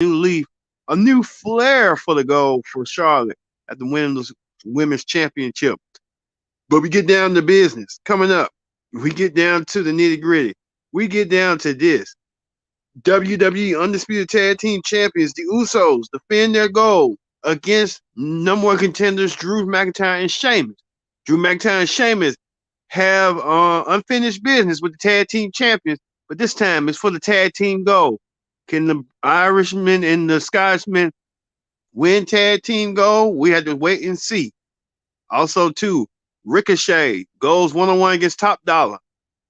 new leaf, a new flair for the goal for Charlotte at the women's championship. But we get down to business coming up. We get down to the nitty gritty. We get down to this. WWE Undisputed Tag Team Champions, the Usos, defend their gold against number one contenders Drew McIntyre and Sheamus. Drew McIntyre and Sheamus have unfinished business with the Tag Team Champions, but this time it's for the Tag Team gold. Can the Irishman and the Scotsman win Tag Team gold? We had to wait and see. Also, too, Ricochet goes one-on-one against Top Dollar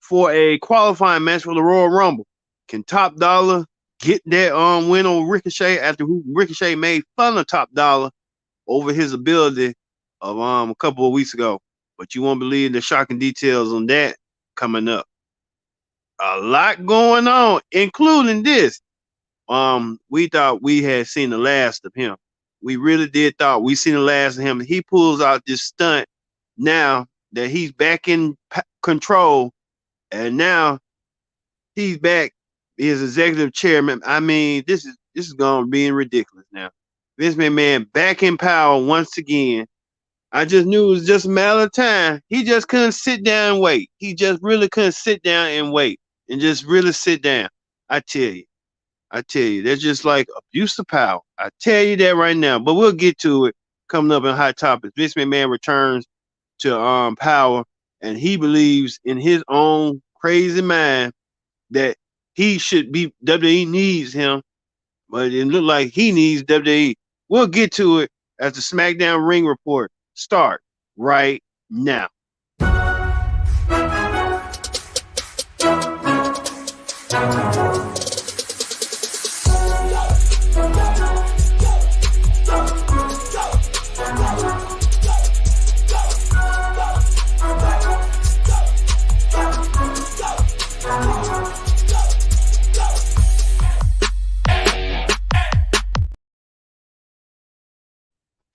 for a qualifying match for the Royal Rumble. Can Top Dollar get that win on Ricochet after Ricochet made fun of Top Dollar over his ability of a couple of weeks ago? But you won't believe the shocking details on that coming up. A lot going on, including this. We thought we had seen the last of him. We really did thought we seen the last of him. He pulls out this stunt now that he's back in control, and now he's back as executive chairman. I mean, this is going to be ridiculous now. Vince McMahon back in power once again. I just knew it was just a matter of time. He just couldn't sit down and wait. He just really couldn't sit down and wait and just really sit down. I tell you, that's just like abuse of power. I tell you that right now. But we'll get to it coming up in Hot Topics. Vince McMahon returns to power, and he believes in his own crazy mind that he should be, WWE needs him, but it looked like he needs WWE. We'll get to it as the SmackDown Ring Report start right now.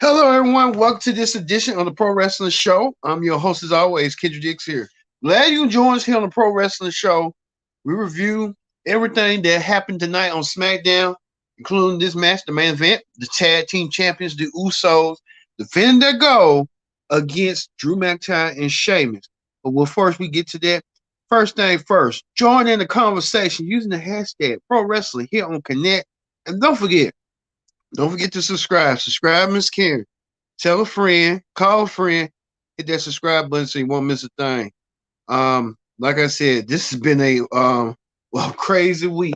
Hello, everyone. Welcome to this edition of the Pro Wrestling Show. I'm your host, as always, Kendrick Dix here. Glad you can join us here on the Pro Wrestling Show. We review everything that happened tonight on SmackDown, including this match, the main event, the Tag Team Champions, the Usos, defending their goal against Drew McIntyre and Sheamus. But first we get to that, first thing first, join in the conversation using the hashtag Pro Wrestling here on Connect. And don't forget to subscribe. Subscribe, Miss Karen. Tell a friend, call a friend, hit that subscribe button so you won't miss a thing. Like I said, this has been a crazy week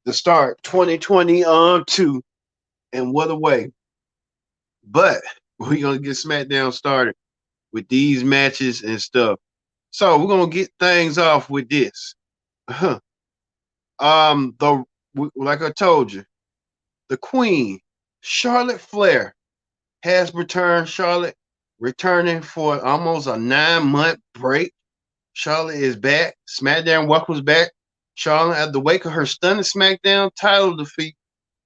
to start 2022, and what a way. But we're gonna get SmackDown started with these matches and stuff. So we're gonna get things off with this. Like I told you, the Queen, Charlotte Flair, has returned. Charlotte returning for almost a 9-month break. Charlotte is back. SmackDown welcomes back Charlotte at the wake of her stunning SmackDown title defeat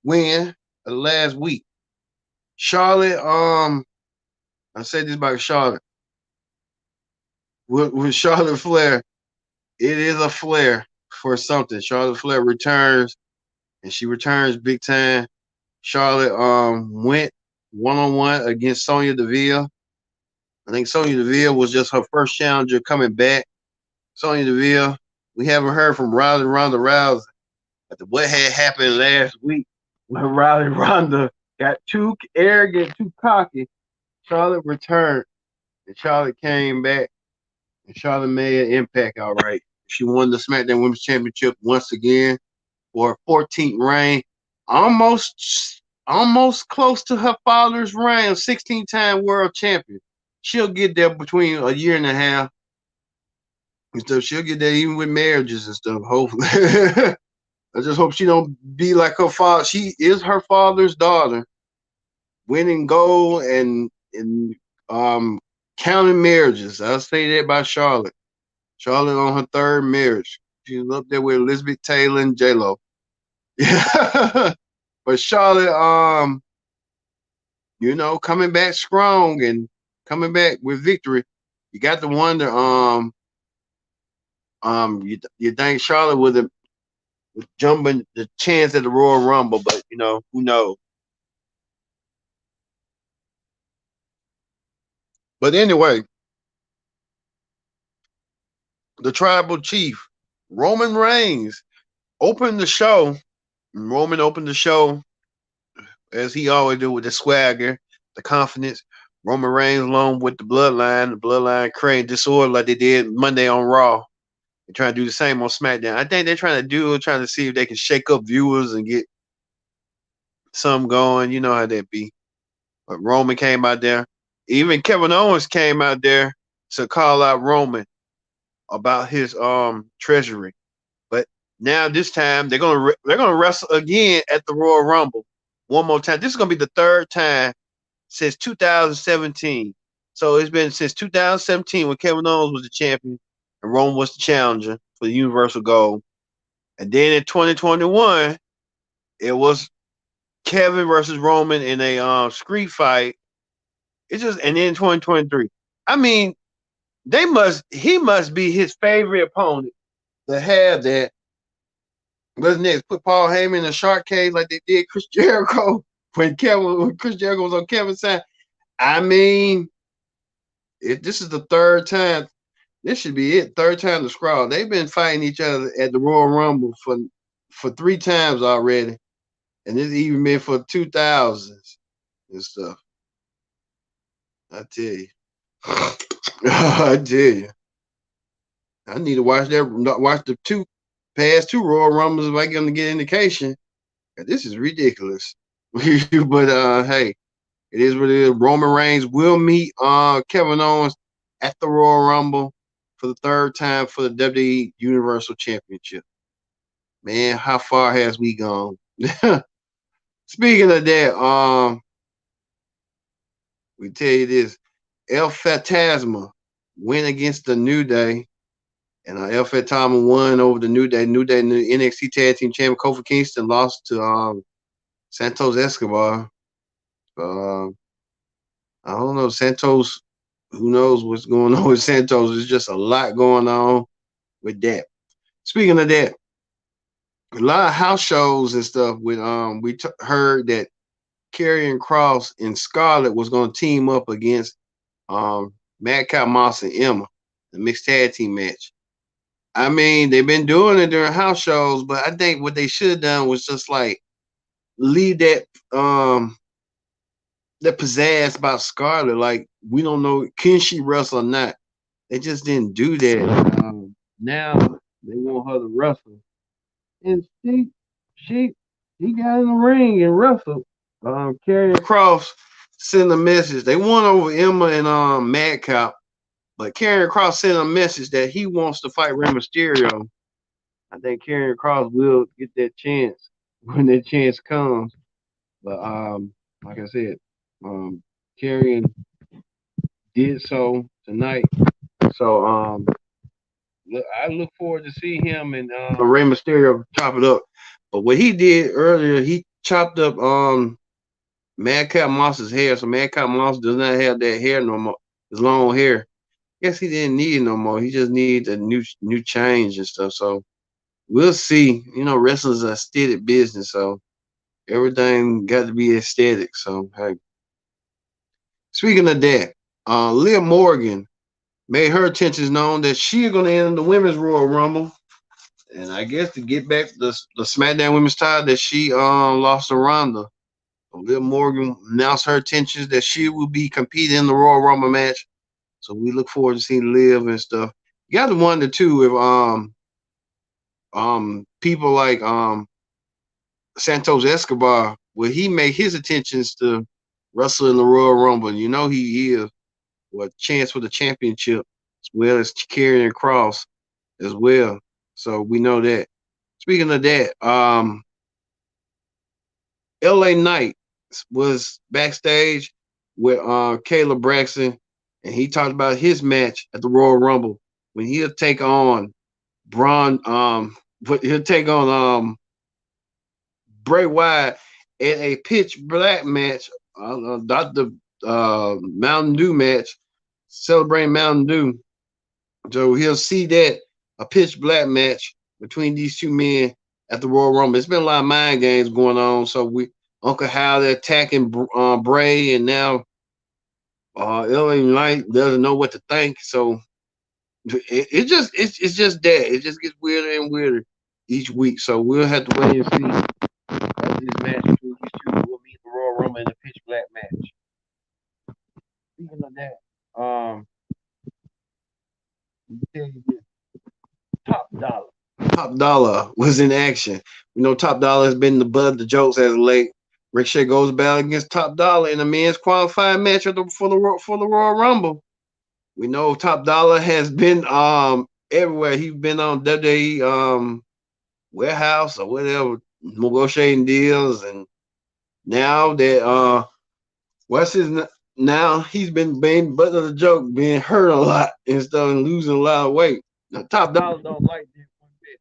win last week. Charlotte, I said this about Charlotte. With Charlotte Flair, it is a flair for something. Charlotte Flair returns, and she returns big time. Charlotte went one-on-one against Sonya Deville. I think Sonya Deville was just her first challenger coming back. Sonya Deville, we haven't heard from Ronda Rousey after what had happened last week when Ronda got too arrogant, too cocky. Charlotte returned, and Charlotte came back, and Charlotte made an impact, all right. She won the SmackDown Women's Championship once again for her 14th reign. Almost close to her father's reign, 16-time world champion. She'll get there between a year and a half. And so she'll get there even with marriages and stuff, hopefully. I just hope she don't be like her father. She is her father's daughter, winning gold and counting marriages. I'll say that about Charlotte. Charlotte on her third marriage. She's up there with Elizabeth Taylor and J-Lo. Yeah. But Charlotte, coming back strong and coming back with victory. You got to wonder, you think Charlotte would jumping the chance at the Royal Rumble, but Who knows? But anyway, the tribal chief, Roman Reigns, opened the show. Roman opened the show as he always do with the swagger, the confidence. Roman Reigns along with the bloodline creating disorder like they did Monday on Raw. They're trying to do the same on SmackDown. I think they're trying to see if they can shake up viewers and get some going. You know how that be. But Roman came out there. Even Kevin Owens came out there to call out Roman about his treasury. But now this time they're gonna wrestle again at the Royal Rumble one more time. This is gonna be the third time since 2017. So it's been since 2017 when Kevin Owens was the champion and Roman was the challenger for the Universal Gold. And then in 2021, it was Kevin versus Roman in a street fight. It's just and then in 2023. I mean, he must be his favorite opponent to have that. What's next? Put Paul Heyman in a shark cage like they did Chris Jericho when Chris Jericho was on Kevin's side. I mean, if this is the third time, this should be it. Third time to scroll. They've been fighting each other at the Royal Rumble for 3 times already, and it's even been for 2000s and stuff. I tell you, I tell you, I need to watch the past two Royal Rumbles if I get them to get indication. This is ridiculous. But hey, it is what it is. Roman Reigns will meet Kevin Owens at the Royal Rumble for the third time for the WWE Universal Championship. Man, how far has we gone? Speaking of that, we tell you this: El Phantasma went against the New Day, and El Phantasma won over the New Day. New Day, the NXT Tag Team Champion Kofi Kingston lost to Santos Escobar. I don't know. Santos, who knows what's going on with Santos? There's just a lot going on with that. Speaking of that, a lot of house shows and stuff with heard that Karrion Kross and Scarlett was going to team up against Madcap Moss and Emma, the mixed tag team match. I mean, they've been doing it during house shows, but I think what they should have done was just like leave that pizzazz about Scarlett. Like, we don't know, can she wrestle or not? They just didn't do that. Now they want her to wrestle, and he got in the ring and wrestled. Karrion Kross sent a message. They won over Emma and Madcap, but Karrion Kross sent a message that he wants to fight Rey Mysterio. I think Karrion Kross will get that chance when that chance comes. But like I said, Karrion did so tonight. So I look forward to see him and Rey Mysterio chop it up. But what he did earlier, he chopped up Madcap Moss's hair. So Madcap Moss does not have that hair no more. His long hair. Guess he didn't need it no more. He just needs a new change and stuff. So we'll see. You know, wrestling's a aesthetic business, so everything got to be aesthetic. So hey. Speaking of that, Liv Morgan made her intentions known that she's going to enter the Women's Royal Rumble. And I guess to get back the SmackDown Women's title that she lost to Ronda. Liv Morgan announced her intentions that she will be competing in the Royal Rumble match. So we look forward to seeing Liv and stuff. You got to wonder too if people like Santos Escobar, will he make his intentions to wrestle in the Royal Rumble? You know he is. A chance for the championship as well as Karrion Kross as well. So we know that. Speaking of that, LA Knight was backstage with Caleb Braxton, and he talked about his match at the Royal Rumble when he'll take on he'll take on Bray Wyatt in a pitch black match, Dr. Mountain Dew match, celebrating Mountain Dew. So he'll see that a pitch black match between these two men at the Royal Rumble. It's been a lot of mind games going on. So Uncle Hal they're attacking Bray, and now LA Knight doesn't know what to think. So it's just that it just gets weirder and weirder each week. So we'll have to wait and see as this match between these two will meet the Royal Rumble in the pitch black match. Speaking of that, tell you this, Top Dollar. Top Dollar was in action. You know, Top Dollar has been the butt of the jokes as of late. Ricochet goes battle against Top Dollar in a men's qualifying match for the Royal Rumble. We know Top Dollar has been everywhere. He's been on WWE warehouse or whatever, negotiating deals, and now that what's his now he's been being butt of the joke, being hurt a lot and stuff, and losing a lot of weight. Now, Top Dollar don't like this one bit.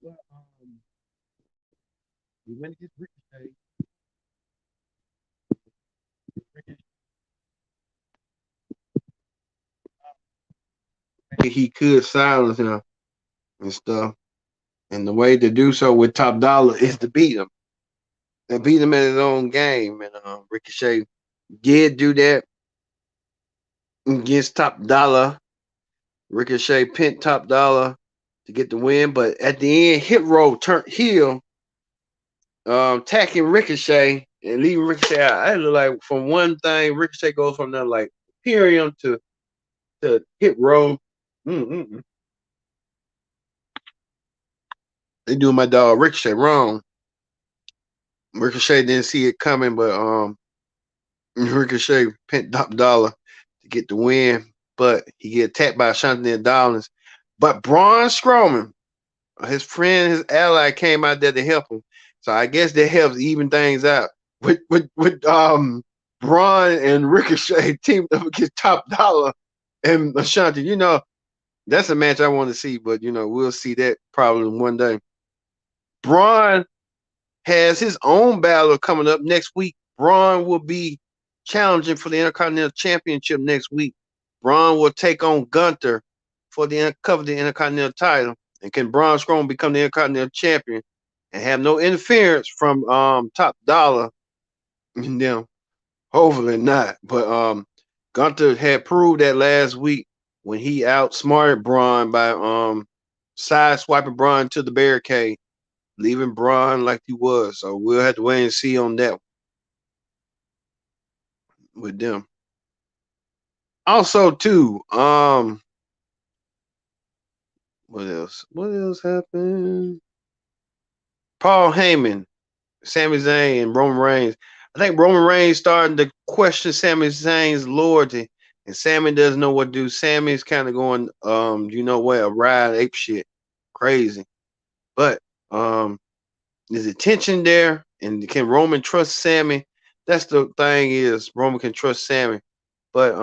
But he went against Ricochet. He could silence him and stuff. And the way to do so with Top Dollar is to beat him. They beat him at his own game. And Ricochet did do that against Top Dollar. Ricochet pinned Top Dollar to get the win. But at the end, Hit Row turned heel, attacking Ricochet and leaving Ricochet out. I look like from one thing, Ricochet goes from that like Imperium to Hit Row. Mm-mm. They doing my dog Ricochet wrong. Ricochet didn't see it coming, but Ricochet pinned Top Dollar to get the win, but he get attacked by Shanti and Dollins. But Braun Strowman, his friend, his ally, came out there to help him. So I guess that helps even things out. With Braun and Ricochet teamed up against Top Dollar and Ashanti. You know, that's a match I want to see, but you know, we'll see that probably one day. Braun has his own battle coming up next week. Braun will be challenging for the Intercontinental Championship next week. Braun will take on Gunther for the Intercontinental title. And can Braun Strowman become the Intercontinental Champion and have no interference from Top Dollar and them? Hopefully not. But Gunther had proved that last week when he outsmarted Braun by side swiping Braun to the barricade, leaving Braun like he was. So we'll have to wait and see on that with them. Also, too, what else? What else happened? Paul Heyman, Sami Zayn, and Roman Reigns. I think Roman Reigns starting to question Sami Zayn's loyalty, and Sami doesn't know what to do. Sami's kind of going, you know what, a ride ape shit, crazy. But there's a tension there, and can Roman trust Sami? That's the thing is Roman can trust Sami, but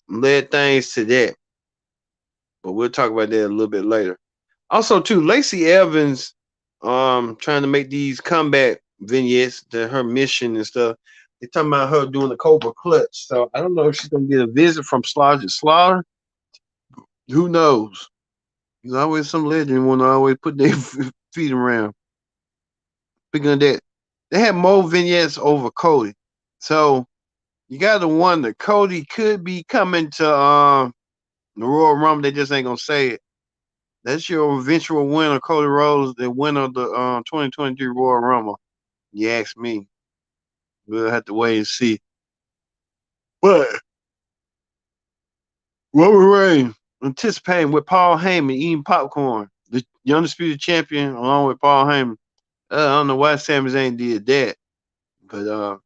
led things to that. But we'll talk about that a little bit later. Also, too, Lacey Evans, trying to make these comeback vignettes to her mission and stuff. They're talking about her doing the Cobra Clutch. So I don't know if she's gonna get a visit from Slaughter. Who knows? There's always some legend want to always put their feet around. Speaking of that, they had more vignettes over Cody. So you gotta wonder, Cody could be coming to the Royal Rumble. They just ain't gonna say it. That's your eventual winner, Cody Rhodes, the winner of the 2023 Royal Rumble. You ask me. We'll have to wait and see. But Roman Reigns anticipating with Paul Heyman eating popcorn, the undisputed champion, along with Paul Heyman. I don't know why Sami Zayn did that, but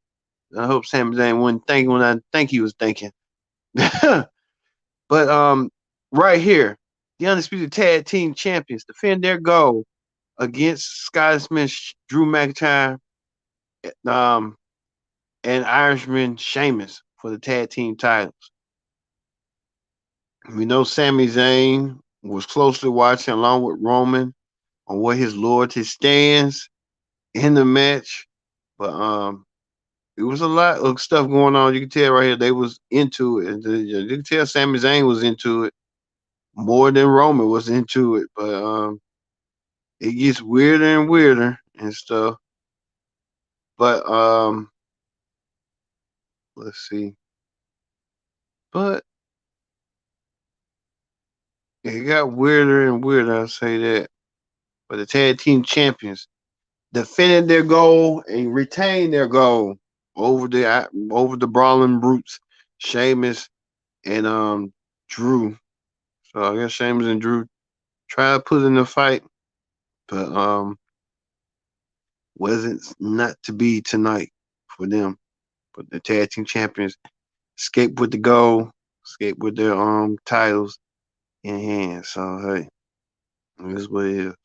I hope Sami Zayn wasn't thinking when I think he was thinking. But right here, the undisputed tag team champions defend their goal against Scott Smith, Drew McIntyre, and Irishman Sheamus for the tag team titles. We know Sami Zayn was closely watching along with Roman on where his loyalty stands in the match, but it was a lot of stuff going on. You can tell right here they was into it. You can tell Sami Zayn was into it more than Roman was into it, but it gets weirder and weirder and stuff. But let's see. But it got weirder and weirder. I'll say that. But the tag team champions defended their goal and retained their goal over the brawling brutes, Sheamus and Drew. So I guess Sheamus and Drew tried to put in the fight, but wasn't not to be tonight for them. But the tag team champions escaped with the goal, escaped with their titles in hand. So hey, it is what it is.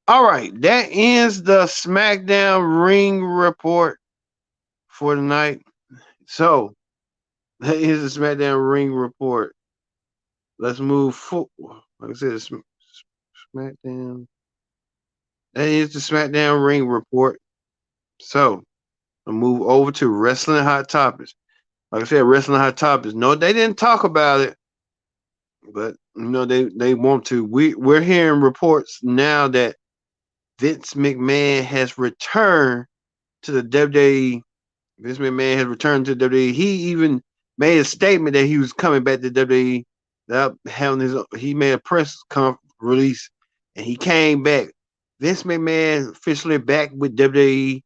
All right, that ends the SmackDown ring report for tonight. So that is the SmackDown ring report. Let's move forward. Like I said, SmackDown. That is the SmackDown ring report. So I'll move over to Wrestling Hot Topics. Like I said, Wrestling Hot Topics. No, they didn't talk about it, but they want to. We're hearing reports now that Vince McMahon has returned to the WWE. Vince McMahon has returned to WWE. He even made a statement that he was coming back to WWE. He made a press release and he came back. Vince McMahon officially back with WWE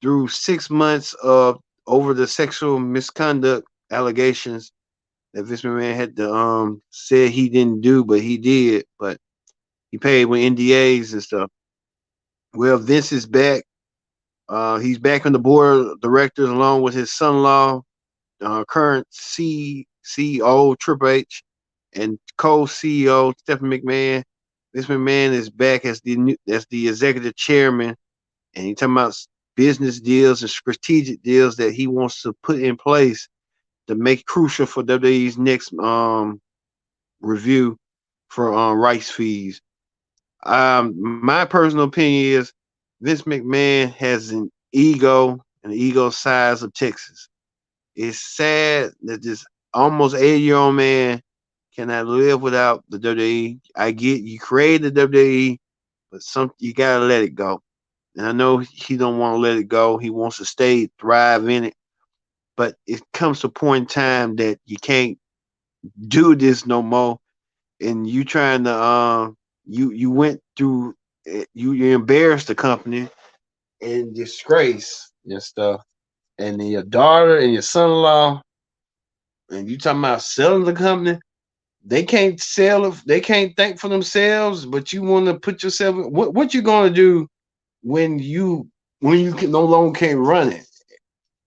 through 6 months of over the sexual misconduct allegations that Vince McMahon had to said he didn't do, but he did. But he paid with NDAs and stuff. Well, Vince is back. He's back on the board of directors along with his son-in-law, current CEO Triple H, and co-CEO Stephanie McMahon. Vince McMahon is back as the executive chairman, and he's talking about business deals and strategic deals that he wants to put in place to make crucial for WWE's next review for rights fees. My personal opinion is Vince McMahon has an ego size of Texas. It's sad that this almost 80-year-old man cannot live without the WWE. I get you created the WWE, but you gotta let it go. And I know he don't want to let it go. He wants to stay, thrive in it. But it comes to a point in time that you can't do this no more. And you trying to you went through you embarrassed the company and disgrace and stuff. And then your daughter and your son-in-law, and you talking about selling the company. They can't sell it. They can't think for themselves. But you want to put yourself. What you gonna do when you can no longer can't run it?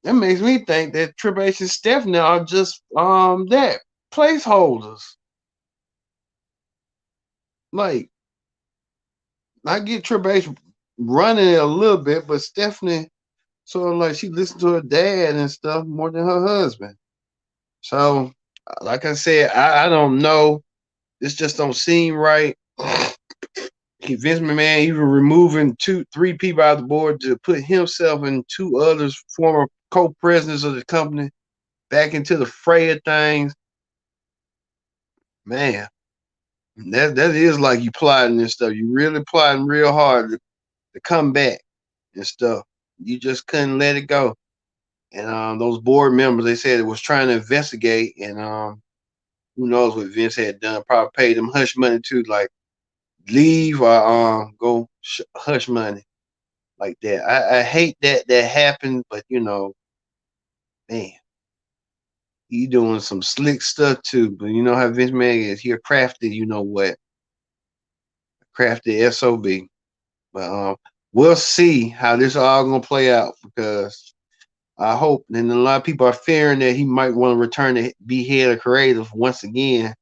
That makes me think that Triple H and Stephanie are just that placeholders. Like I get Triple H running it a little bit, but Stephanie sort of like she listens to her dad and stuff more than her husband. So, like I said, I don't know. This just don't seem right. Vince McMahon even removing 3 people out of the board to put himself and 2 others, former co-presidents of the company, back into the fray of things. Man, that is like you plotting and stuff. You really plotting real hard to come back and stuff. You just couldn't let it go. And those board members, they said it was trying to investigate, and who knows what Vince had done? Probably paid them hush money to like leave or go hush money like that. I hate that happened, but man, he doing some slick stuff too. But you know how Vince McMahon is. He a crafty, you know what? Crafty SOB. But we'll see how this all gonna play out because I hope, and a lot of people are fearing that he might want to return to be head of creative once again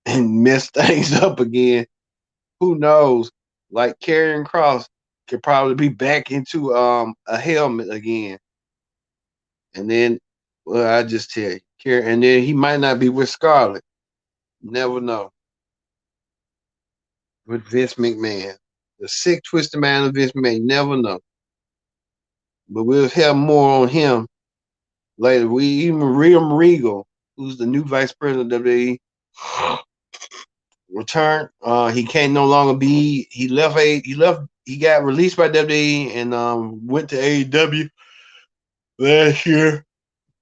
and mess things up again. Who knows? Like Karrion Kross could probably be back into a helmet again. And then, well, I just tell you, and then he might not be with Scarlett. Never know. With Vince McMahon. The sick, twisted man of Vince McMahon. Never know. But we'll have more on him later. We even William Regal, who's the new vice president of WWE, returned. He can't no longer be. He got released by WWE and went to AEW last year.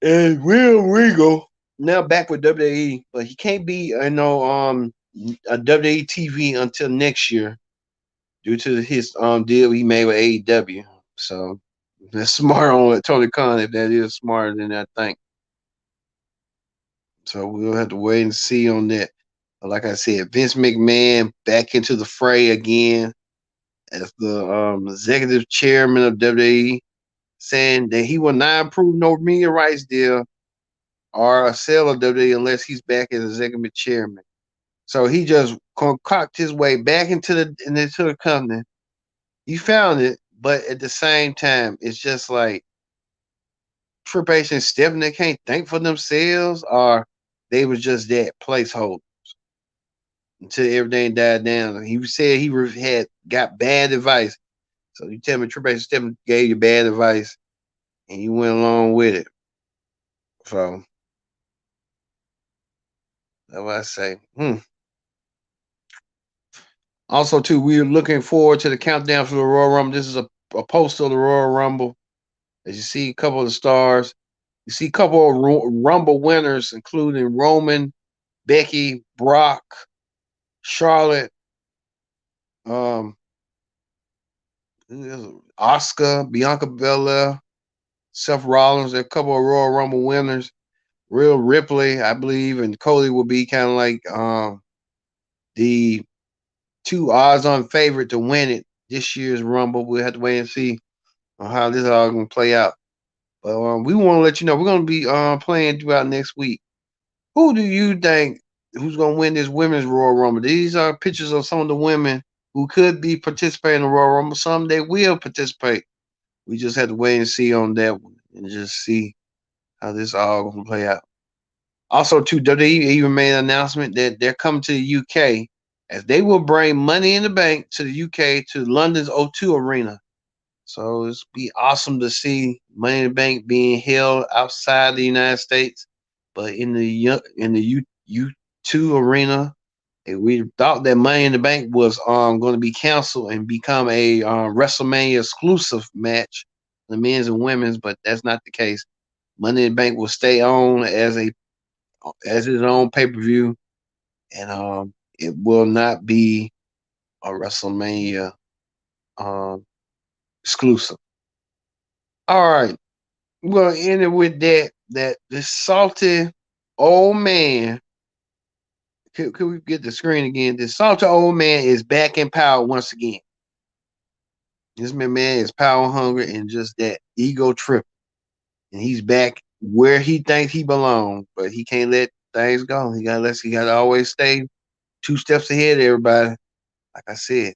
And Will Regal now back with WWE, but he can't be a WWE TV until next year due to his deal he made with AEW. So that's smart on Tony Khan if that is smarter than I think. So we'll have to wait and see on that. Like I said, Vince McMahon back into the fray again as the executive chairman of WWE, saying that he will not approve no media rights deal or a sale of WWE unless he's back as executive chairman. So he just concoct his way back into the company. He found it, but at the same time, it's just like Triple H and Stephanie can't think for themselves, or they was just that placeholder until everything died down. He said he had got bad advice. So you tell me Triple H and Stephanie gave you bad advice, and you went along with it. So that's what I say. Also, too, we're looking forward to the countdown for the Royal Rumble. This is a poster of the Royal Rumble. As you see, a couple of the stars. You see a couple of Rumble winners, including Roman, Becky, Brock, Charlotte, um, Oscar, Bianca Belair, Seth Rollins. There are a couple of Royal Rumble winners. Rhea Ripley, I believe, and Cody will be kind of like the two odds-on favorite to win it this year's Rumble. We'll have to wait and see on how this all going to play out. But we want to let you know we're going to be playing throughout next week. Who do you think who's going to win this women's Royal Rumble? These are pictures of some of the women who could be participating in the Royal Rumble. Some they will participate. We just have to wait and see on that one and just see how this all going to play out. Also, too, WWE even made an announcement that they're coming to the UK as they will bring Money in the Bank to the UK to London's O2 Arena. So it's be awesome to see Money in the Bank being held outside the United States, but in the U2 arena. And we thought that Money in the Bank was going to be canceled and become a WrestleMania exclusive match, the men's and women's, but that's not the case. Money in the Bank will stay on as its own pay per view, and it will not be a WrestleMania exclusive. All right, we're gonna end it with that. That this salty old man. Could we get the screen again? This salty old man is back in power once again. This man is power hungry and just that ego trip, and he's back where he thinks he belongs, but he can't let things go. He got to always stay 2 steps ahead of everybody. Like I said.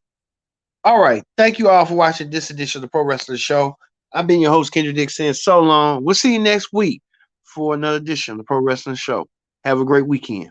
All right. Thank you all for watching this edition of the Pro Wrestling Show. I've been your host, Kendrick Dixon. So long. We'll see you next week for another edition of the Pro Wrestling Show. Have a great weekend.